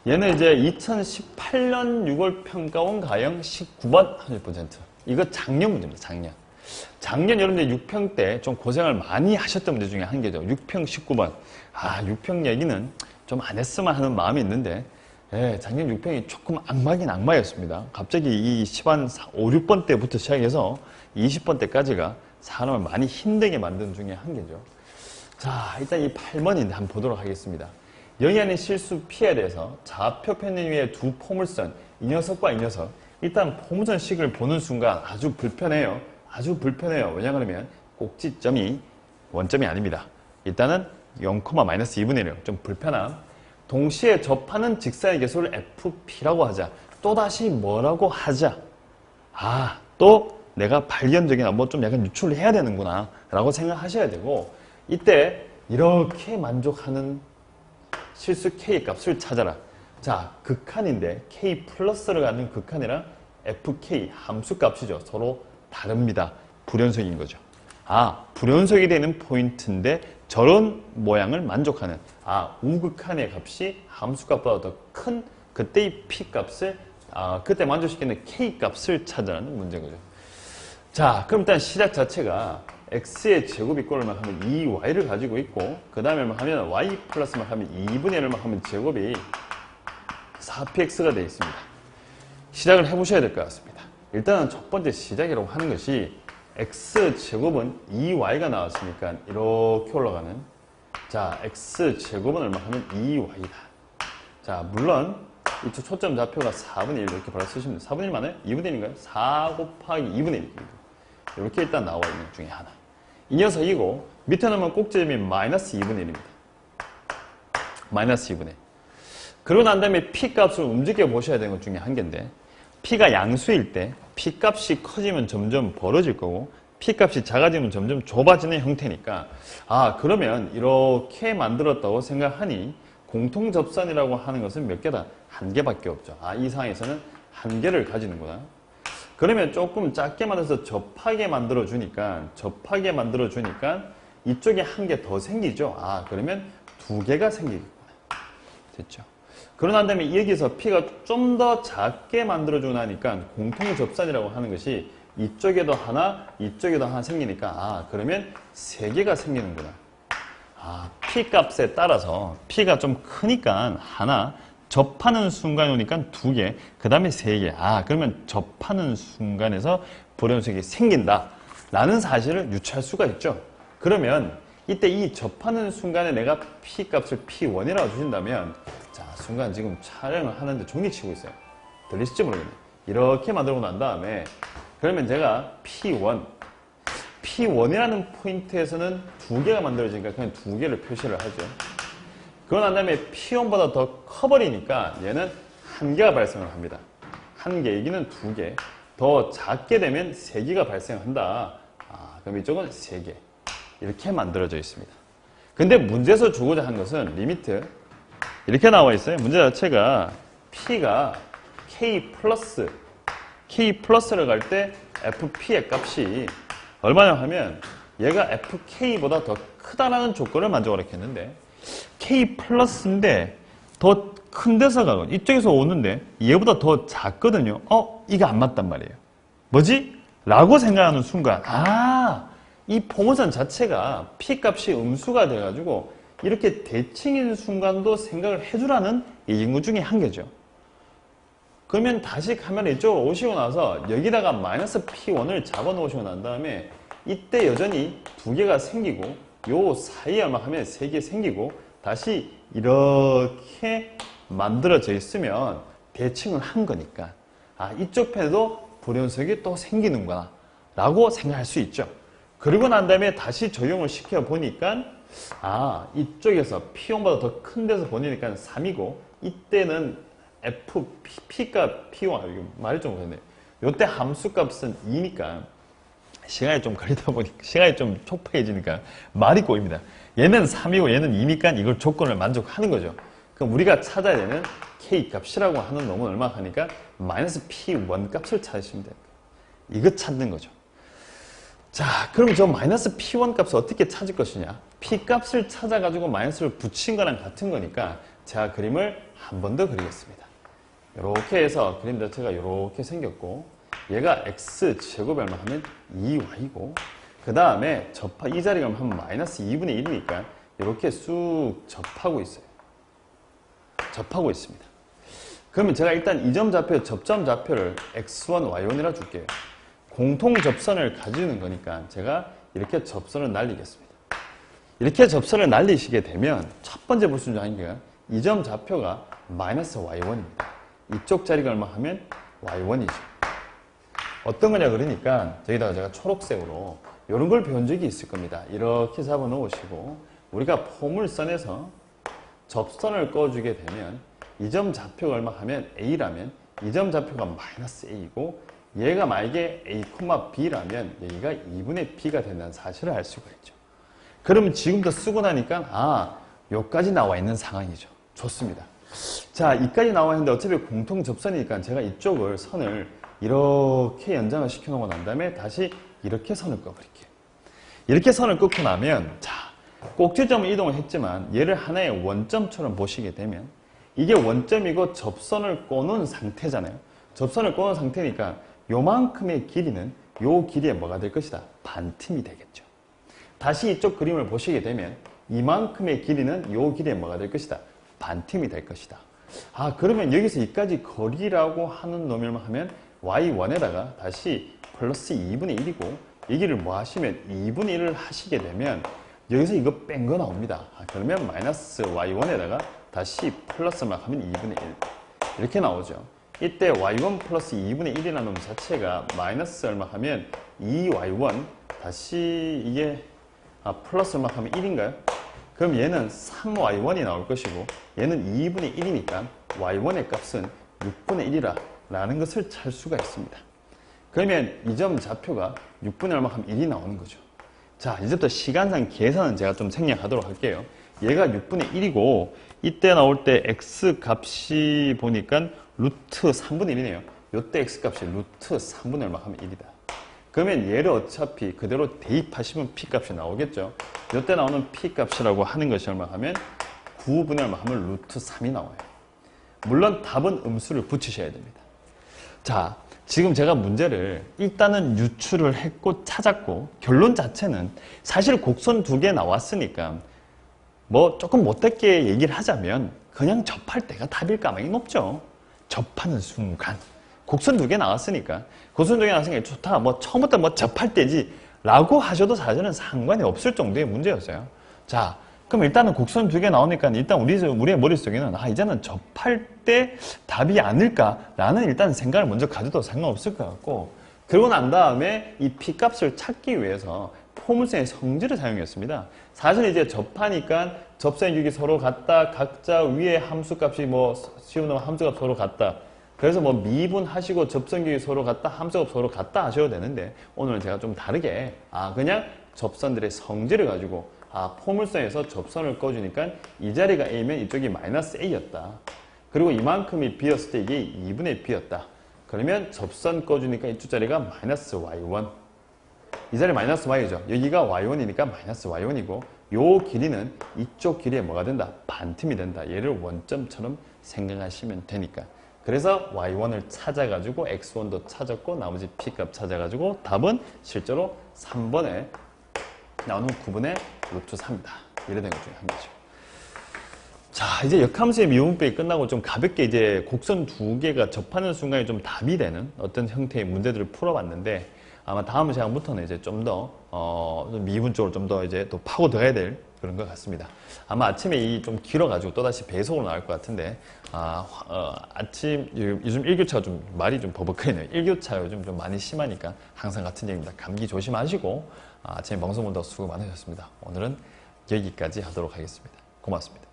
얘는 이제 2018년 6월 평가원 가형 19번 확률 퍼센트. 이거 작년 문제입니다. 작년 여러분들 6평 때 좀 고생을 많이 하셨던 문제 중에 한 개죠. 6평 19번. 6평 얘기는 좀 안 했으면 하는 마음이 있는데, 작년 6평이 조금 악마긴 악마였습니다. 갑자기 이 10한 5, 6번 때부터 시작해서 20번 때까지가 사람을 많이 힘들게 만드는 중에 한 개죠. 자, 일단 이 8번인데 한번 보도록 하겠습니다. 영희하는 실수 P에 대해서 좌표 편의 위에 두 포물선, 이 녀석과 이 녀석. 일단 포물선식을 보는 순간 아주 불편해요. 왜냐하면 꼭지점이 원점이 아닙니다. 일단은 0,-2분의 1. 좀 불편함. 동시에 접하는 직사의 개수를 FP라고 하자. 또다시 뭐라고 하자. 또 내가 발견적인 뭐 좀 약간 유출을 해야 되는구나 라고 생각하셔야 되고, 이때 이렇게 만족하는 실수 K 값을 찾아라. 자, 극한인데 K 플러스를 갖는 극한이랑 FK 함수 값이죠. 서로 다릅니다. 불연속인 거죠. 불연속이 되는 포인트인데 저런 모양을 만족하는 우극한의 값이 함수 값보다 더 큰 그때의 P 값을 그때 만족시키는 K 값을 찾아라는 문제인 거죠. 자, 그럼 일단 시작 자체가 x의 제곱이 있고 얼마 하면 2y를 가지고 있고, 그 다음에 얼마 하면 y 플러스만 하면 2분의 1을 하면 제곱이 4px가 되어 있습니다. 시작을 해보셔야 될 것 같습니다. 일단은 첫 번째 시작이라고 하는 것이 x제곱은 2y가 나왔으니까 이렇게 올라가는, 자, x제곱은 얼마 하면 2y다. 자, 물론 이쪽 초점 좌표가 4분의 1 이렇게 바로 쓰시면 돼요. 4분의 1 맞나요? 2분의 1인가요? 4 곱하기 2분의 1입니다. 이렇게 일단 나와 있는 중에 하나. 이 녀석이고, 밑에 놓으면 꼭지점이 마이너스 2분의 1입니다. 마이너스 2분의 1. 그러고 난 다음에 P 값을 움직여 보셔야 되는 것 중에 한 개인데, P가 양수일 때 P 값이 커지면 점점 벌어질 거고, P 값이 작아지면 점점 좁아지는 형태니까, 그러면 이렇게 만들었다고 생각하니 공통접선이라고 하는 것은 몇 개다? 한 개밖에 없죠. 이 상황에서는 한 개를 가지는구나. 그러면 조금 작게 만들어서 접하게 만들어주니까 이쪽에 한 개 더 생기죠. 그러면 두 개가 생기겠구나. 됐죠. 그러고 난 다음에 여기서 P가 좀 더 작게 만들어주고 나니까 공통접선이라고 하는 것이 이쪽에도 하나, 이쪽에도 하나 생기니까 그러면 세 개가 생기는구나. P 값에 따라서 P가 좀 크니까 하나, 접하는 순간에 오니까 두 개, 그 다음에 세 개. 그러면 접하는 순간에서 불연속이 생긴다 라는 사실을 유추할 수가 있죠. 그러면 이때 이 접하는 순간에 내가 P 값을 P1이라고 주신다면, 자, 순간 지금 촬영을 하는데 종이치고 있어요. 들리실지 모르겠네요. 이렇게 만들고 난 다음에 그러면 제가 P1이라는 포인트에서는 두 개가 만들어지니까 그냥 두 개를 표시를 하죠. 그러고 난 다음에 P1보다 더 커버리니까 얘는 한 개가 발생을 합니다. 한 개, 여기는 두 개. 더 작게 되면 세 개가 발생한다. 그럼 이쪽은 세 개. 이렇게 만들어져 있습니다. 근데 문제에서 주고자 한 것은 리미트. 이렇게 나와 있어요. 문제 자체가 P가 K 플러스를 갈 때 FP의 값이 얼마냐 하면 얘가 FK보다 더 크다라는 조건을 만족을 했는데, K 플러스인데 더 큰 데서 가거든요. 이쪽에서 오는데 얘보다 더 작거든요. 이게 안 맞단 말이에요. 뭐지? 라고 생각하는 순간 이 포물선 자체가 P 값이 음수가 돼가지고 이렇게 대칭인 순간도 생각을 해주라는 얘기인 것 중에 한 개죠. 그러면 다시 카메라 이쪽으로 오시고 나서 여기다가 마이너스 P1을 잡아 놓으시고 난 다음에 이때 여전히 두 개가 생기고 요 사이에 얼마 하면 세 개 생기고 다시 이렇게 만들어져 있으면 대칭을 한 거니까 이쪽 편에도 불연속이 또 생기는구나 라고 생각할 수 있죠. 그리고 난 다음에 다시 적용을 시켜 보니까 이쪽에서 P1보다 더 큰 데서 보니까 3이고 이때는 P가 P1 말이 좀 그렇네. 이때 함수값은 2니까 시간이 좀 걸리다 보니까 시간이 좀 촉박해지니까 말이 꼬입니다. 얘는 3이고 얘는 2니까 이걸 조건을 만족하는 거죠. 그럼 우리가 찾아야 되는 K 값이라고 하는 놈은 얼마 하니까 마이너스 P1 값을 찾으시면 됩니다. 이거 찾는 거죠. 자, 그럼 저 마이너스 P1 값을 어떻게 찾을 것이냐? P 값을 찾아가지고 마이너스를 붙인 거랑 같은 거니까 제가 그림을 한 번 더 그리겠습니다. 이렇게 해서 그림 자체가 이렇게 생겼고 얘가 x제곱이 얼마 하면 2y고 그 다음에 이 자리가 하면 마이너스 2분의 1이니까 이렇게 쑥 접하고 있어요. 접하고 있습니다. 그러면 제가 일단 이 점 좌표, 접점 좌표를 x1, y1이라 줄게요. 공통 접선을 가지는 거니까 제가 이렇게 접선을 날리겠습니다. 이렇게 접선을 날리시게 되면 첫 번째 볼 수 있는 게 이 점 좌표가 마이너스 y1입니다. 이쪽 자리가 얼마 하면 y1이죠. 어떤 거냐 그러니까 저기다가 제가 초록색으로 이런 걸 배운 적이 있을 겁니다. 이렇게 잡아 놓으시고 우리가 포물선에서 접선을 꺼주게 되면 이 점 좌표가 얼마 하면 a라면 이 점 좌표가 마이너스 a이고 얘가 만약에 a, b라면 여기가 2분의 b가 된다는 사실을 알 수가 있죠. 그러면 지금부터 쓰고 나니까 여기까지 나와 있는 상황이죠. 좋습니다. 자, 이까지 나와 있는데 어차피 공통 접선이니까 제가 이쪽을 선을 이렇게 연장을 시켜놓고 난 다음에 다시 이렇게 선을 꺼버릴게요. 이렇게 선을 끊고 나면 자, 꼭지점을 이동을 했지만 얘를 하나의 원점처럼 보시게 되면 이게 원점이고 접선을 꼬는 상태잖아요. 접선을 꼬는 상태니까 요만큼의 길이는 요 길이에 뭐가 될 것이다? 반틈이 되겠죠. 다시 이쪽 그림을 보시게 되면 이만큼의 길이는 요 길이에 뭐가 될 것이다? 반틈이 될 것이다. 그러면 여기서 이까지 거리라고 하는 놈을 하면 y1에다가 다시 플러스 2분의 1이고 여기를 뭐 하시면 2분의 1을 하시게 되면 여기서 이거 뺀 거 나옵니다. 그러면 마이너스 y1에다가 다시 플러스만 하면 2분의 1 이렇게 나오죠. 이때 y1 플러스 2분의 1이라는 놈 자체가 마이너스 얼마 하면 2y1 다시 이게 플러스 얼마 하면 1인가요? 그럼 얘는 3y1이 나올 것이고 얘는 2분의 1이니까 y1의 값은 6분의 1이라 라는 것을 찾을 수가 있습니다. 그러면 이 점 좌표가 6분의 얼마 하면 1이 나오는 거죠. 자, 이제부터 시간상 계산은 제가 좀 생략하도록 할게요. 얘가 6분의 1이고 이때 나올 때 x 값이 보니까 루트 3분의 1이네요. 요때 x 값이 루트 3분의 얼마 하면 1이다. 그러면 얘를 어차피 그대로 대입하시면 p 값이 나오겠죠. 요때 나오는 p 값이라고 하는 것이 얼마 하면 9분의 얼마 하면 루트 3이 나와요. 물론 답은 음수를 붙이셔야 됩니다. 자, 지금 제가 문제를 일단은 유출을 했고 찾았고 결론 자체는 사실 곡선 2개 나왔으니까 뭐 조금 못되게 얘기를 하자면 그냥 접할 때가 답일 가망이 높죠. 접하는 순간 곡선 2개 나왔으니까 곡선 2개 나왔으니까 좋다 뭐 처음부터 뭐 접할 때지 라고 하셔도 사실은 상관이 없을 정도의 문제였어요. 자, 그럼 일단은 곡선 2개 나오니까 일단 우리의 머릿속에는 이제는 접할 때 답이 아닐까라는 일단 생각을 먼저 가져도 상관없을 것 같고 그러고 난 다음에 이 P값을 찾기 위해서 포물선의 성질을 사용했습니다. 사실 이제 접하니까 접선의 격이 서로 같다. 각자 위에 함수값이 뭐 쉬운 놈 함수값 서로 같다. 그래서 뭐 미분하시고 접선격이 서로 같다. 함수값 서로 같다 하셔도 되는데 오늘은 제가 좀 다르게 그냥 접선들의 성질을 가지고 포물선에서 접선을 꺼주니까 이 자리가 A면 이쪽이 마이너스 A였다. 그리고 이만큼이 B였을 때 이게 2분의 B였다. 그러면 접선 꺼주니까 이쪽 자리가 마이너스 Y1. 이 자리 마이너스 Y죠. 여기가 Y1이니까 마이너스 Y1이고 요 길이는 이쪽 길이에 뭐가 된다? 반틈이 된다. 얘를 원점처럼 생각하시면 되니까. 그래서 Y1을 찾아가지고 X1도 찾았고 나머지 P값 찾아가지고 답은 실제로 3번에 나오는 9분의 루트 3이다. 이래 된 것 중에 한 거죠. 자, 이제 역함수의 미분법이 끝나고 좀 가볍게 이제 곡선 2개가 접하는 순간에 좀 답이 되는 어떤 형태의 문제들을 풀어봤는데 아마 다음 시간부터는 이제 좀 더 미분 쪽으로 좀 더 이제 또 파고 들어가야 될 그런 것 같습니다. 아마 아침에 이 좀 길어가지고 또다시 배속으로 나올 것 같은데 아침 요즘 일교차가 좀 말이 좀 버벅거리네요. 일교차 요즘 좀 많이 심하니까 항상 같은 얘기입니다. 감기 조심하시고 아침에 방송 본다고 수고 많으셨습니다. 오늘은 여기까지 하도록 하겠습니다. 고맙습니다.